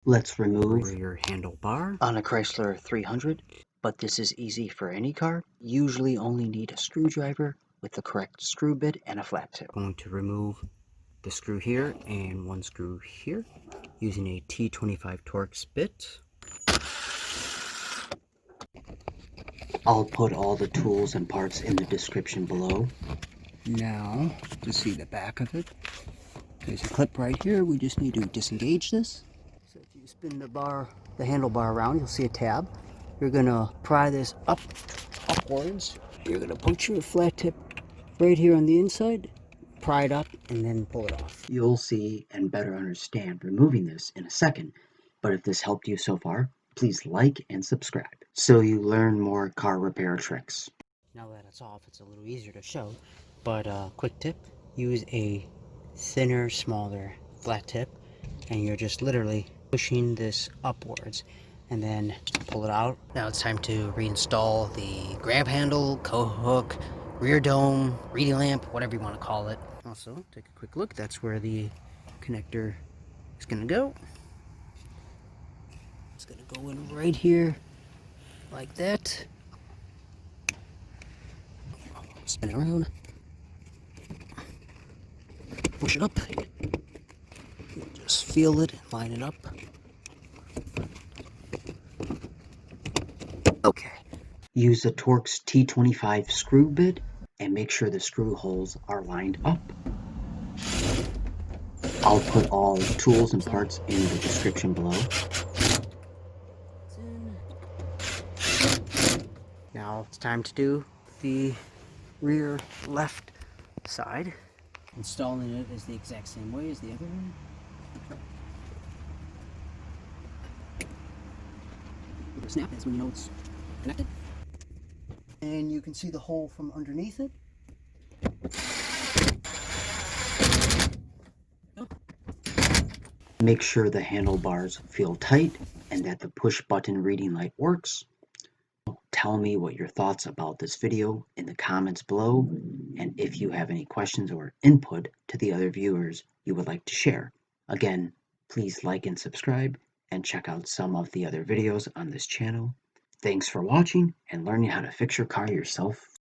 Let's remove rear handlebar on a Chrysler 300, but this is easy for any car. Usually only need a screwdriver with the correct screw bit and a flat tip. Going to remove the screw here and one screw here using a T25 Torx bit. I'll put all the tools and parts in the description below. Now, to see the back of it, there's a clip right here. We just need to disengage this. So if you spin the handlebar around, you'll see a tab. You're gonna pry this upwards. You're gonna put your flat tip right here on the inside, pry it up, and then pull it off. You'll see and better understand removing this in a second, but if this helped you so far, please like and subscribe so you learn more car repair tricks. Now that it's off, it's a little easier to show, but quick tip, use a thinner, smaller flat tip, and you're just literally pushing this upwards and then pull it out. Now it's time to reinstall the grab handle, co-hook, rear dome, reading lamp, whatever you want to call it. Also, take a quick look. That's where the connector is going to go. It's going to go in right here like that. Spin it around. Push it up. Just feel it, line it up. Okay. Use the Torx T25 screw bit and make sure the screw holes are lined up. I'll put all tools and parts in the description below. Now it's time to do the rear left side. Installing it is the exact same way as the other one. The snap is when you know it's connected. And you can see the hole from underneath it. Make sure the handlebars feel tight and that the push button reading light works. Tell me what your thoughts about this video in the comments below, and if you have any questions or input to the other viewers you would like to share. Again, please like and subscribe and check out some of the other videos on this channel. Thanks for watching and learning how to fix your car yourself.